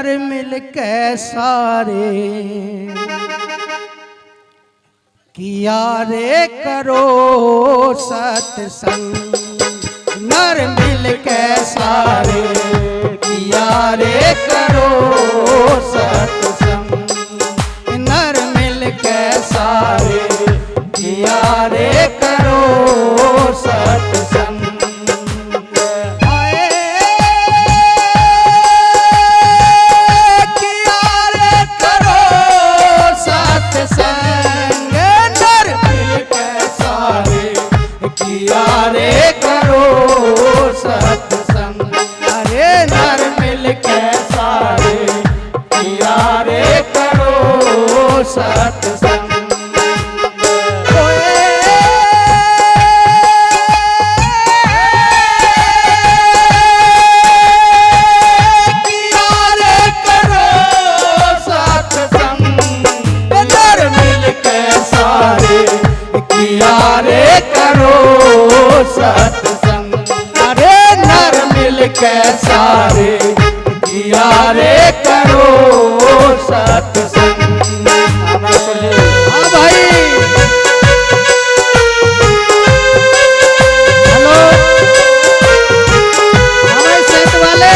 नर मिल के सारे किया रे करो सत्संग। नर मिल के सारे किया रे करो सत्संग। नर मिल के सारे किया रे करो सत्संग। किया रे करो सत्संग। अरे नर मिल के सारे किया रे करो सत्संग। किया रे करो सत्संग। अरे नर मिल के सारे किया रे करो सत्संग। हाँ भाई हेलो हमारे सेठ वाले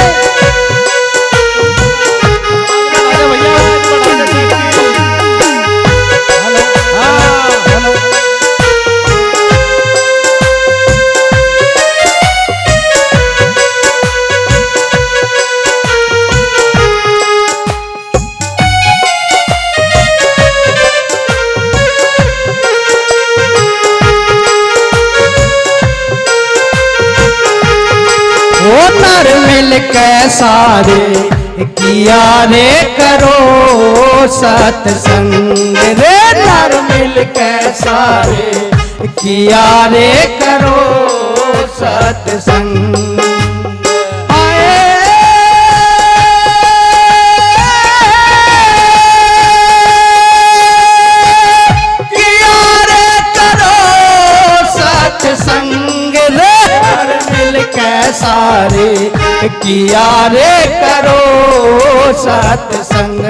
भैया नर मिल के सारे किया रे करो सत्संग। रे नर मिल के सारे किया रे करो सत्संग। किया रे करो सत्संग। रे नर मिल के सारे किया रे करो सत्संग।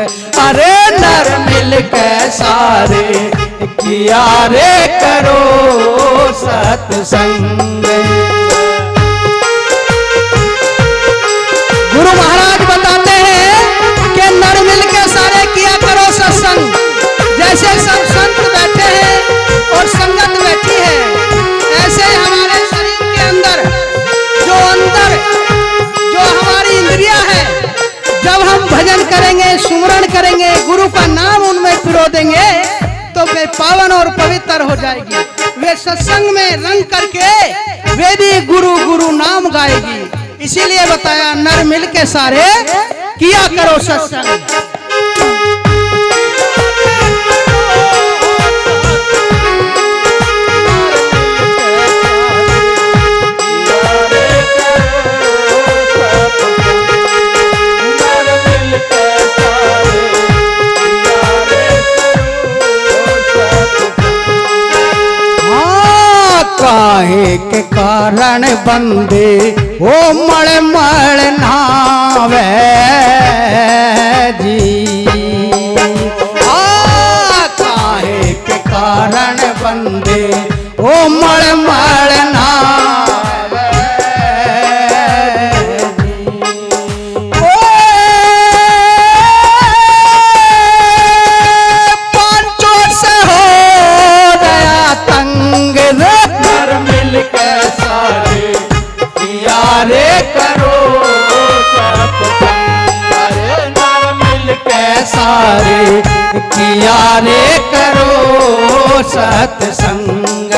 अरे नर मिल के सारे किया रे करो सत्संग। गुरु महाराज बताते हैं कि नर मिल के सारे किया करो सत्संग। जैसे सब संत बैठे हैं और संगत बैठी है, ऐसे हमारे शरीर के अंदर जो हमारी इंद्रियां है, जब हम भजन करेंगे सुमरण करेंगे गुरु का नाम उनमें पिरो देंगे तो वे पावन और पवित्र हो जाएगी। वे सत्संग में रंग करके वे भी गुरु गुरु नाम गाएगी। इसीलिए बताया नर मिल के सारे किया करो सत्संग। काहे के कारण बंदे ओ मल मल नावे जी। काहे के कारण बंदे ओ मल मल नावे जी। पांचों से हो गया तंग। नर मिल के सारे किया रे करो सत्संग। अरे नर मिल के सारे किया रे करो सत्संग।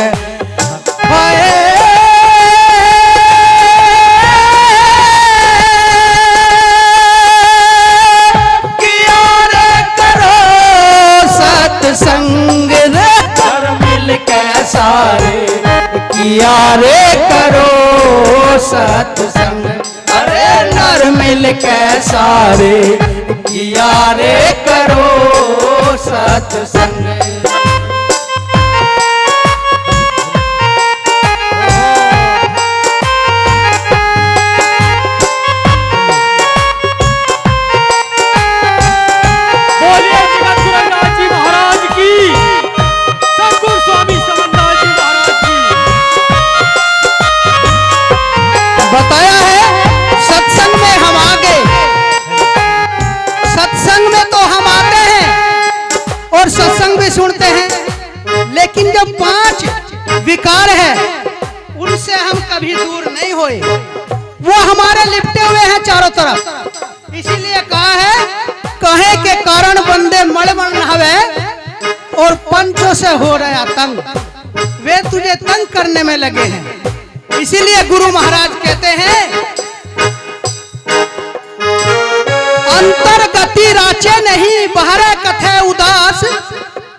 किया रे करो सत्संग। नर मिल के सारे किया रे करो सत्संग। अरे नर मिल के सारे किया रे करो सत्संग। भी सुनते हैं, लेकिन जो 5 विकार है उनसे हम कभी दूर नहीं होए। वो हमारे लिपटे हुए हैं चारों तरफ। इसीलिए कहा है, कहे के कारण बंदे मड़मड़ नहावे और पंचों से हो रहा तंग। वे तुझे तंग करने में लगे हैं। इसीलिए गुरु महाराज कहते हैं, अंतर गति राचे नहीं बहरे कथे उदास,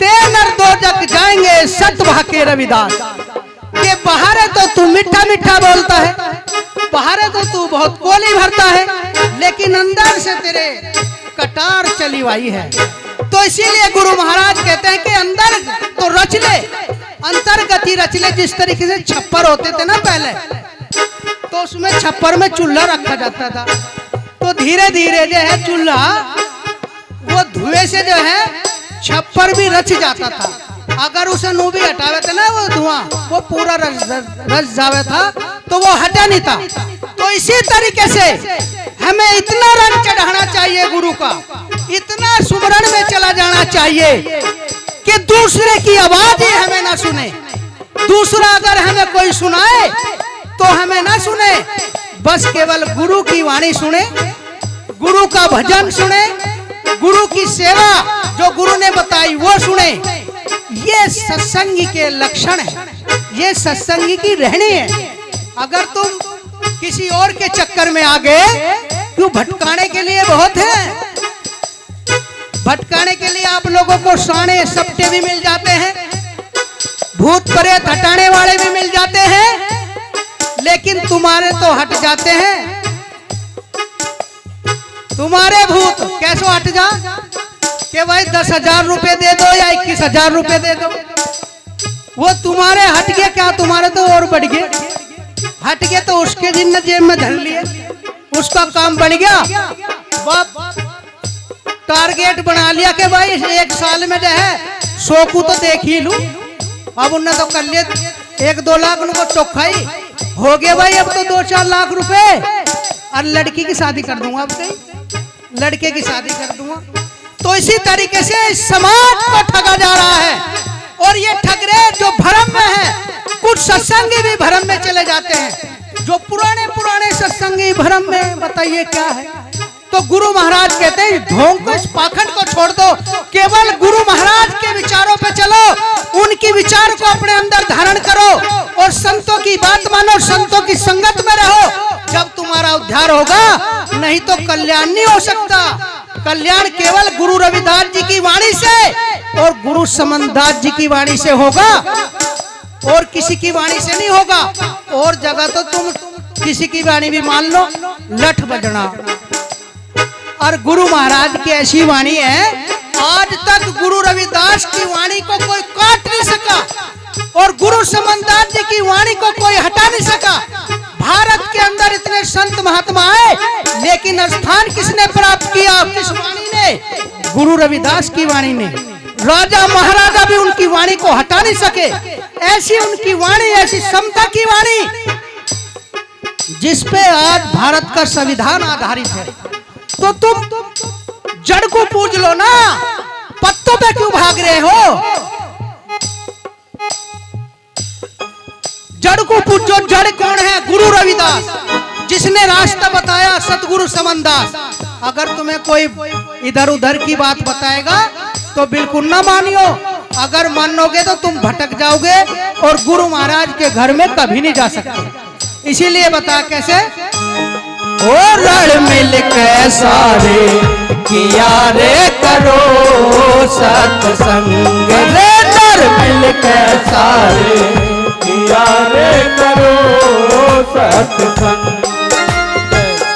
ते नर दो जग जाएंगे सत भाके रविदास। के बाहर है तो तू मीठा मीठा बोलता है, बाहर है तो तू बहुत कोली भरता है, लेकिन अंदर से तेरे कटार चली हुई है। तो इसीलिए गुरु महाराज कहते हैं कि अंदर तो रच ले, अंतर गति रच ले। जिस तरीके से छप्पर होते थे ना पहले, तो उसमें छप्पर में चूल्हा रखा जाता था, तो धीरे धीरे जो है चूल्हा वो धुएं से जो है छप्पर भी रच जाता था। अगर उसे नू भी हटावे थे ना वो धुआं, वो पूरा रच जावे था, तो वो हटा नहीं था। तो इसी तरीके से हमें इतना रंग चढ़ाना चाहिए गुरु का, इतना सुमरण में चला जाना चाहिए कि दूसरे की आवाज ही हमें ना सुने। दूसरा अगर हमें कोई सुनाए तो हमें ना सुने, बस केवल गुरु की वाणी सुने, गुरु का भजन सुने, गुरु की सेवा जो गुरु ने बताई वो सुने। ये सत्संगी के लक्षण है, ये सत्संगी की रहनी है। अगर तुम किसी और के चक्कर में आ गए, क्यों भटकाने के लिए बहुत है, भटकाने के लिए आप लोगों को साने सप्टे भी मिल जाते हैं, भूत प्रेत हटाने वाले भी मिल जाते हैं, लेकिन तुम्हारे तो हट जाते हैं। तुम्हारे भूत कैसे हट जा कि भाई 10,000 रुपए दे दो या 21,000 रुपए दे दो, वो तुम्हारे हट गए क्या, तुम्हारे तो और बढ़ गए। हट गए तो उसके जिन जेब में धर लिए, उसका काम बन गया। टारगेट बना लिया कि भाई 1 साल में जो है 100 को तो देख ही लूं। अब उन्हें तो कर लिया 1-2 लाख उनको चौखाई हो गया भाई, अब तो 2-4 लाख रुपए, और लड़की की शादी कर दूंगा, अब कहीं लड़के की शादी कर दूंगा। तो इसी तरीके से समाज को ठगा जा रहा है, और ये ठगरे जो भ्रम में है, कुछ सत्संगी भी भ्रम में चले जाते हैं। जो पुराने पुराने सत्संगी भ्रम में, बताइए क्या है। तो गुरु महाराज कहते हैं ढोंग को, इस पाखंड को छोड़ दो, केवल गुरु महाराज के विचारों पे चलो, उनकी विचार को अपने अंदर धारण करो और संतों की बात मानो, संतों की संगत में रहो। जब तुम्हारा उद्धार होगा, नहीं तो कल्याण नहीं हो सकता। कल्याण केवल गुरु रविदास जी की वाणी से और गुरु समनदास जी की वाणी से होगा, और किसी की वाणी से नहीं होगा। और जगह तो तुम किसी की वाणी भी मान लो, लठ बजना। और गुरु महाराज की ऐसी वाणी है, आज तक गुरु रविदास की वाणी को कोई काट नहीं सका, और गुरु समनदास जी की वाणी को कोई हटा नहीं सका। भारत के अंदर इतने संत महात्मा आए, लेकिन स्थान किसने प्राप्त किया, किस वाणी ने, गुरु रविदास की वाणी ने। राजा महाराजा भी उनकी वाणी को हटा नहीं सके। ऐसी उनकी वाणी, ऐसी समता की वाणी जिस पे आज भारत का संविधान आधारित है। तो तुम जड़ को पूज लो ना, पत्तों पे क्यों भाग रहे हो। जड़ को पूजो। जड़ कौन है, गुरु रविदास, जिसने रास्ता बताया सतगुरु समनदास। अगर तुम्हें कोई इधर उधर की बात बताएगा तो बिल्कुल ना मानियो, अगर मानोगे तो तुम भटक जाओगे और गुरु महाराज के घर में कभी नहीं जा सकते। इसीलिए बता कैसे, ओ रल मिल के सारे किया रे करो सत्संग रे, रल मिल के सारे किया रे करो सत्संग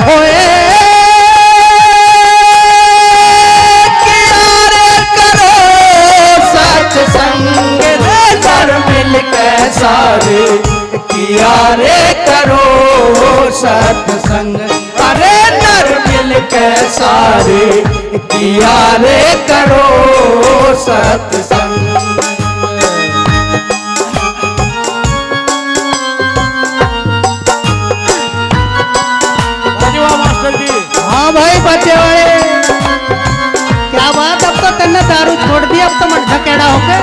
होए, किया रे करो सत्संग रे, रल मिल के सारे किया रे करो सत्संग। अरे नर मिल के सारे किया रे करो सत्संग। हाँ भाई बच्चे वाले, क्या बात, अब तो तन्ने दारू छोड़ छोड़ दिया, अब तो मत ढकेड़ा होके।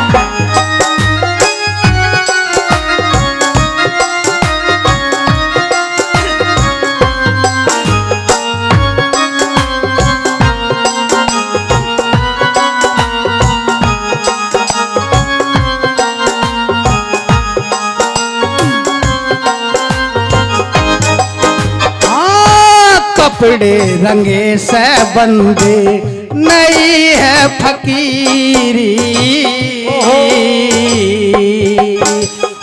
कपड़े रंगे से बंदे नहीं है फकीरी,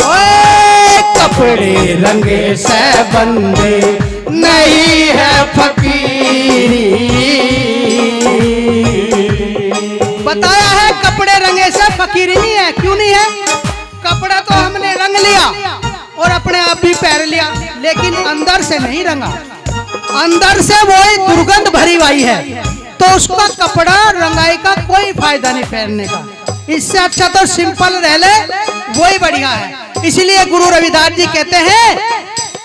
ओए कपड़े रंगे से बंदे नहीं है फकीरी। बताया है कपड़े रंगे से फकीरी नहीं है। क्यों नहीं है? कपड़ा तो हमने रंग लिया और अपने आप भी पहन लिया, लेकिन अंदर से नहीं रंगा। अंदर से वही दुर्गंध भरी हुई है, तो उसका कपड़ा रंगाई का कोई फायदा नहीं पहनने का। इससे अच्छा तो सिंपल रह ले, वही बढ़िया है। इसलिए गुरु रविदास जी कहते हैं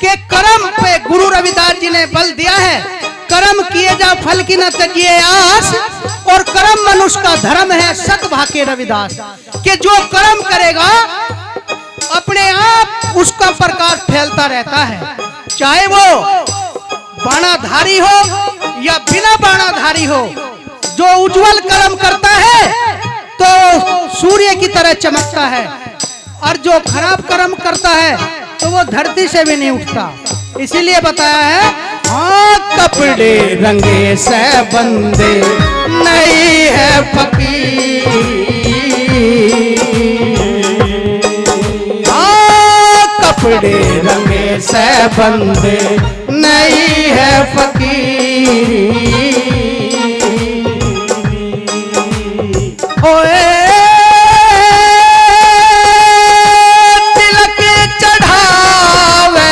कि कर्म पे गुरु रविदास जी ने बल दिया है, कर्म किए जा फल की न तजिए आस, और कर्म मनुष्य का धर्म है सत भाके रविदास। कि जो कर्म करेगा अपने आप उसका प्रकाश फैलता रहता है, चाहे वो बाणाधारी हो या बिना बाणाधारी हो। जो उज्जवल कर्म करता है तो सूर्य की तरह चमकता है, और जो खराब कर्म करता है तो वो धरती से भी नहीं उठता। इसीलिए बताया है, हाँ कपड़े रंगे से बंदे नहीं है फकीर, हाँ कपड़े रंगे से बंदे नहीं है फकीरी। ओए तिलक चढ़ावे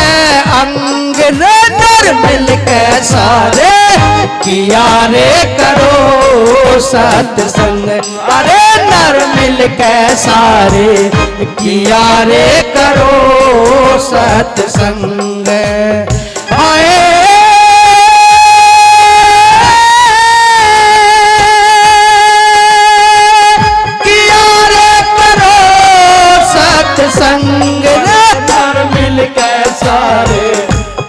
अंग नर मिलके सारे, किया रे करो सत्संग, अरे नर मिलके सारे, किया रे करो सत्संग। संग नर मिलके सारे,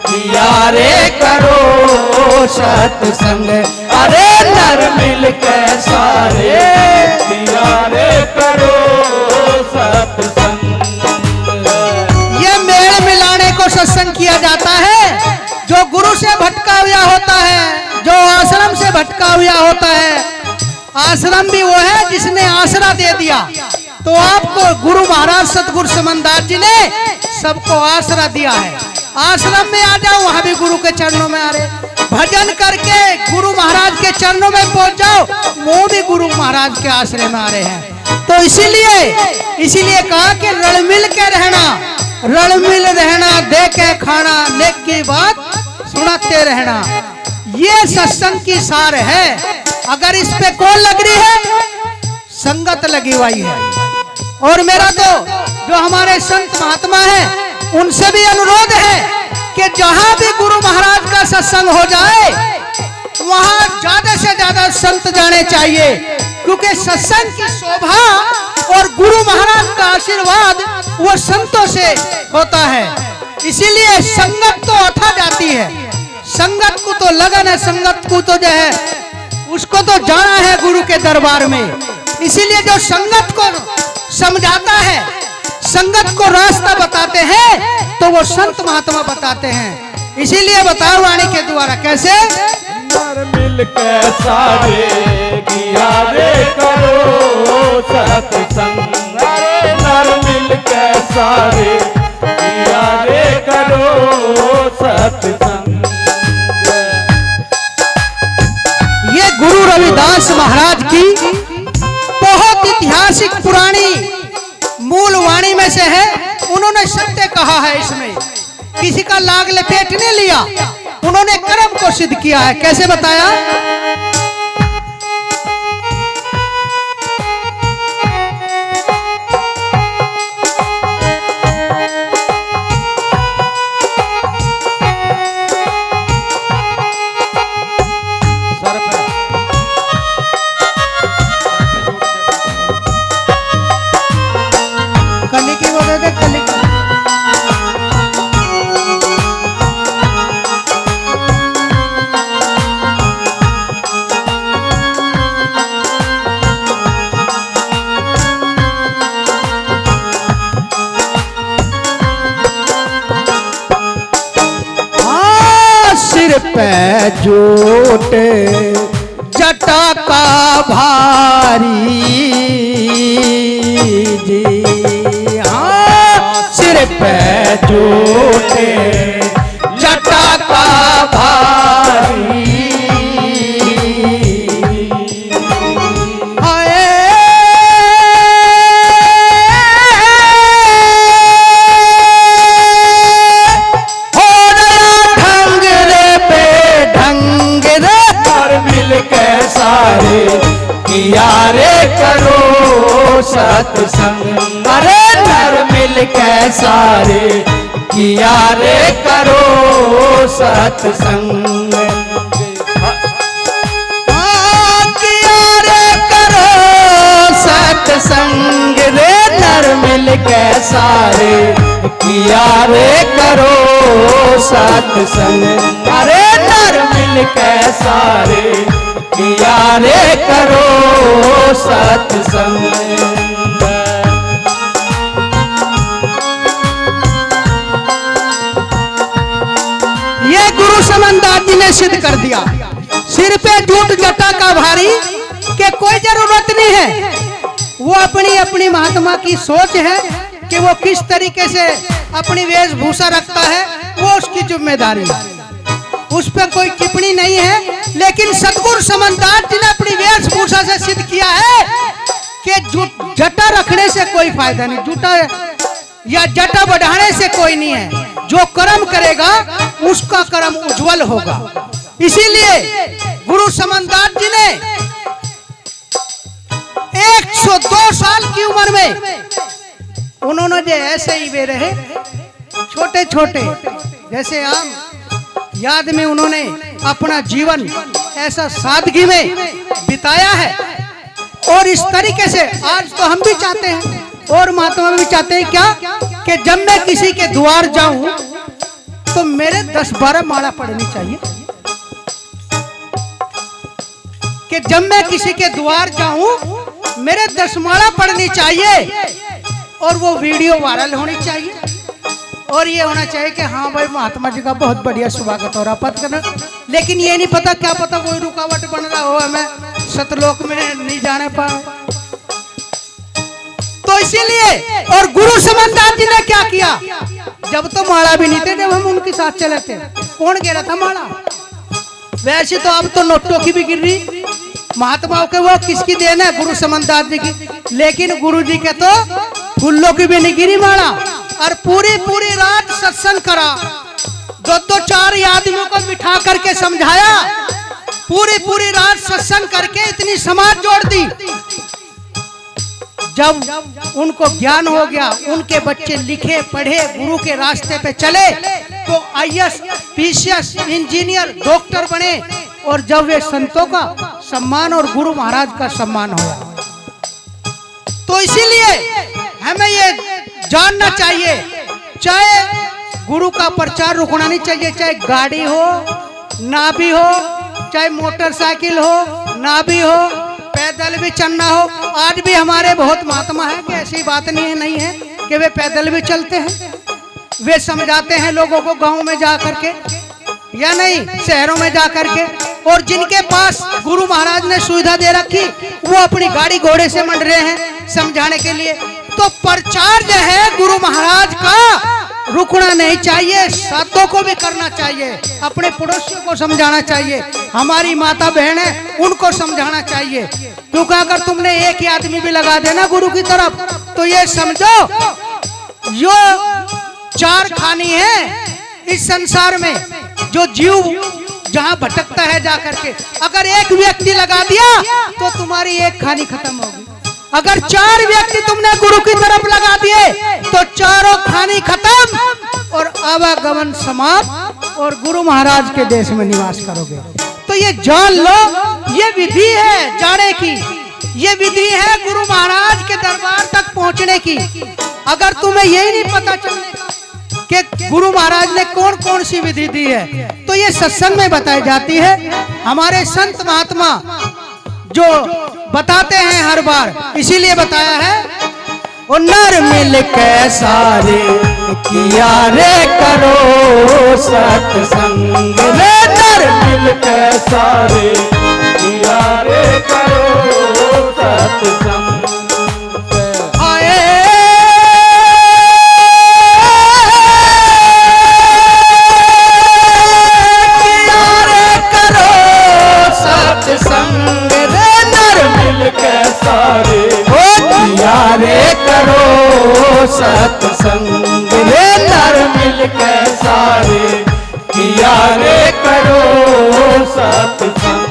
किया रे करो सत्संग, अरे नर मिलके सारे, किया रे करो सत्संग। ये मेल मिलाने को सत्संग किया जाता है। जो गुरु से भटका हुआ होता है, जो आश्रम से भटका हुआ होता है, आश्रम भी वो है जिसने आसरा दे दिया। तो आपको गुरु महाराज सतगुरु समनदास जी ने सबको आसरा दिया है। आश्रम में आ जाओ, वहां भी गुरु के चरणों में आ रहे, भजन करके गुरु महाराज के चरणों में पहुंच जाओ, वो भी गुरु महाराज के आश्रय में आ रहे हैं। तो इसीलिए कहा कि रलमिल के रहना, रलमिल रहना, दे के खाना, नेक की बात सुनाते रहना, ये सत्संग की सार है। अगर इस पे कौन लग रही है? संगत लगी हुई है। और मेरा तो जो हमारे संत महात्मा हैं उनसे भी अनुरोध है कि जहां भी गुरु महाराज का सत्संग हो जाए वहां ज्यादा से ज्यादा संत जाने चाहिए, क्योंकि सत्संग की शोभा और गुरु महाराज का आशीर्वाद वो संतों से होता है। इसीलिए संगत तो अथा जाती है, संगत को तो लगन है, संगत को तो जो है उसको तो जाना है गुरु के दरबार में। इसीलिए जो संगत को समझाता है, संगत को रास्ता बताते हैं, तो वो संत महात्मा बताते हैं। इसीलिए बताओ वाणी के द्वारा कैसे? नर मिल के सारे, किया रे करो सत्संग, अरे नर मिल के सारे, किया रे करो सत्संग। ये गुरु रविदास महाराज की बहुत ऐतिहासिक पुरानी मूल वाणी में से है। उन्होंने सत्य कहा है, इसमें किसी का लाग लपेट नहीं लिया, उन्होंने कर्म को सिद्ध किया है। कैसे बताया? पे जूट जटा का भारी जी, हाँ सिर पे जूट जटा का भारी। किया रे करो सत्संग, अरे नर मिल के सारे किया रे करो सत्संग। किया रे करो सत्संग रे नर मिल के सारे किया रे करो सत्संग, अरे नर मिल के सारे किया रे करो सत्संग। ये गुरु समनदास जी ने सिद्ध कर दिया, सिर पे जूट जटा का भारी के कोई जरूरत नहीं है। वो अपनी अपनी महात्मा की सोच है कि वो किस तरीके से अपनी वेशभूषा रखता है, वो उसकी जिम्मेदारी है, उस पर कोई टिप्पणी नहीं है। लेकिन सतगुरु समनदास जी ने अपनी वेशभूषा से सिद्ध किया है कि जटा रखने से कोई फायदा नहीं, जूटा या जटा बढ़ाने से कोई नहीं है। जो कर्म करेगा उसका कर्म उज्जवल होगा। इसीलिए गुरु समनदास जी ने 102 साल की उम्र में उन्होंने जो ऐसे ही वे रहे छोटे छोटे जैसे आम, याद में उन्होंने अपना जीवन ऐसा सादगी में बिताया है। और इस तरीके से आज तो हम भी चाहते हैं और महात्मा भी चाहते हैं क्या कि जब मैं किसी के द्वार जाऊं तो मेरे 10-12 माला पढ़नी चाहिए, कि जब मैं किसी के द्वार जाऊं मेरे 10 माला पढ़नी चाहिए और वो वीडियो वायरल होनी चाहिए। और ये होना चाहिए कि हाँ भाई महात्मा जी का बहुत बढ़िया स्वागत हो रहा पद करना। लेकिन ये नहीं पता, क्या पता कोई रुकावट बन रहा हो, हमें सतलोक में नहीं जाने पाए। तो इसीलिए और गुरु समनदास जी ने क्या किया, जब तो माला भी नहीं थे, जब हम उनके साथ चले थे, कौन कह रहा था माला? वैसे तो अब तो नोटों की भी गिर रही, महात्माओं के वो किसकी देन है? गुरु समनदास जी की। लेकिन गुरु जी के तो फूलों की भी नहीं गिरी माला। और पूरी पूरी रात सत्संग करा, 2-2 4 आदमियों को बिठा करके समझाया, पूरी पूरी रात सत्संग करके इतनी समाज जोड़ दी। जब उनको ज्ञान हो गया, उनके बच्चे लिखे पढ़े गुरु के रास्ते पे चले तो IAS, PCS, इंजीनियर, डॉक्टर बने। और जब वे संतों का सम्मान और गुरु महाराज का सम्मान हुआ, तो इसीलिए हमें ये जानना चाहिए, चाहे गुरु का प्रचार रुकना नहीं चाहिए, चाहे गाड़ी हो ना भी हो, चाहे मोटरसाइकिल हो ना भी हो, पैदल भी चलना हो। आज भी हमारे बहुत महात्मा है कि ऐसी बात नहीं है कि वे पैदल भी चलते हैं, वे समझाते हैं लोगों को गांव में जा करके या नहीं शहरों में जा करके। और जिनके पास गुरु महाराज ने सुविधा दे रखी वो अपनी गाड़ी घोड़े से मंड रहे हैं समझाने के लिए। तो प्रचार जो है गुरु महाराज का रुकना नहीं चाहिए, साधों को भी करना चाहिए, अपने पड़ोसियों को समझाना चाहिए, हमारी माता बहन है उनको समझाना चाहिए। क्योंकि अगर तुमने एक ही आदमी भी लगा देना गुरु की तरफ तो ये समझो यो 4 खानी है इस संसार में, जो जीव जहां भटकता है जाकर के। अगर एक व्यक्ति लगा दिया तो तुम्हारी एक खानी खत्म होगी। अगर 4 व्यक्ति तुमने गुरु की तरफ लगा दिए तो चारों खानी खत्म और आवागमन समाप्त और गुरु महाराज के देश में निवास करोगे। तो ये जान लो, ये विधि है जाने की, ये विधि है गुरु महाराज के दरबार तक पहुंचने की। अगर तुम्हें यही नहीं पता चलेगा कि गुरु महाराज ने कौन कौन सी विधि दी है तो ये सत्संग में बताई जाती है। हमारे संत महात्मा जो बताते हैं हर बार, इसीलिए बताया है। ओ नर मिल के सारे किया रे करो सत्संग रे नर मिलकर सारे किया रे करो सत्संग आए किया रे करो सत्संग रे नर मिलकर सारे हो किया रे करो सत्संग रे नर मिलकर सारे किया रे करो सत्संग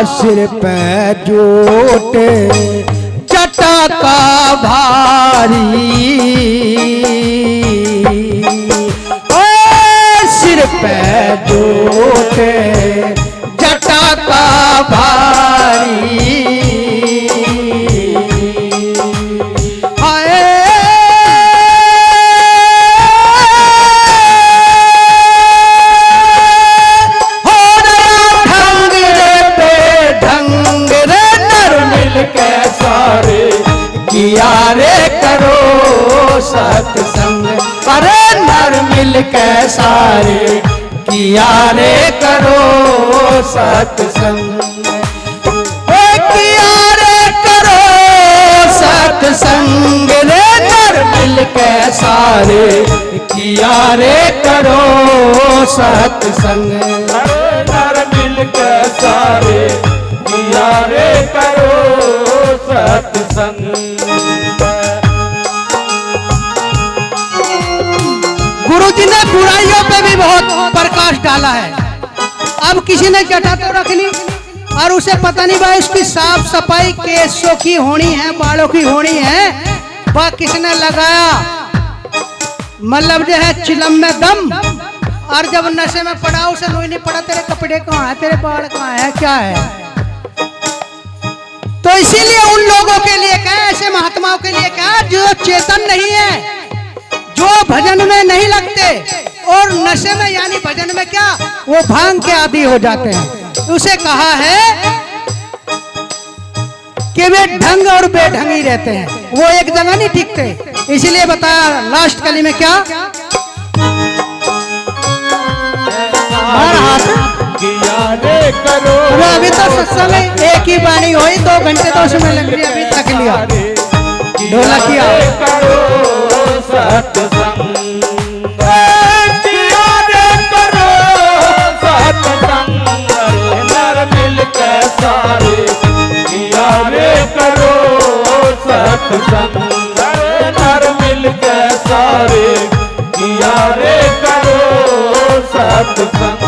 सिर पे जोट जटा का भारी ओ सिर पे जोट जटा का भारी आए किया रे करो सत्संग अरे नर मिलकर सारे किया रे करो सत्संग किया रे करो सत्संग रे नर मिलकर सारे किया रे करो सत्संग अरे नर मिलकर सारे किया रे करो सत्संग गुरु जी ने बुराइयों पे भी बहुत प्रकाश डाला है। अब किसी ने जटा तो रख ली और उसे पता नहीं भाई उसकी साफ सफाई केसों की होनी है, बालों की होनी है, वह किसने लगाया मतलब जो है चिलम में दम। और जब नशे में पड़ा उसे लोई नहीं पड़ा तेरे कपड़े कहाँ है, तेरे बाल कहाँ है, क्या है। तो इसीलिए उन लोगों के लिए क्या, ऐसे महात्माओं के लिए क्या जो चेतन नहीं है, जो भजन में नहीं लगते और नशे में यानी भजन में क्या वो भांग के आदी हो जाते हैं। उसे कहा है कि वे ढंग और बेढंगी रहते हैं, वो एक जगह नहीं टिकते। इसीलिए बताया लास्ट कली में क्या करो अभी तो सत्संग एक ही बाणी हुई, 2 घंटे तो उसमें लग रही, अभी तक लिया ढोलकिया सत्संग किया रे करो सत्संग नर मिलकर सारे किया रे करो सत्संग नर मिलकर सारे किया रे करो सत्संग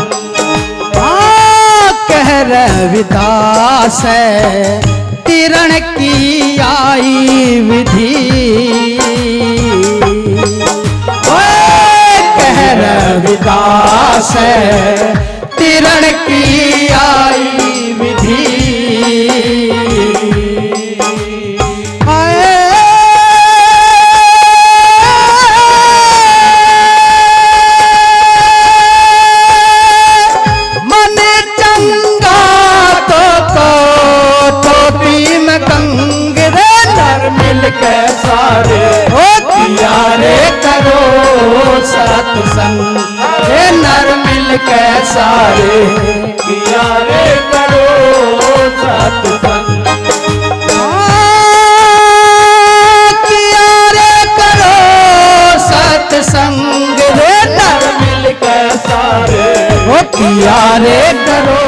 कह रविदास है तिरण की आई विधि, कह रविदास है तिरण की आई विधि। सारे हो किया रे करो सत्संग रे नर मिलकर सारे किया रे करो सत्संग किया रे करो सत्संग रे नर मिलकर सारे हो किया रे करो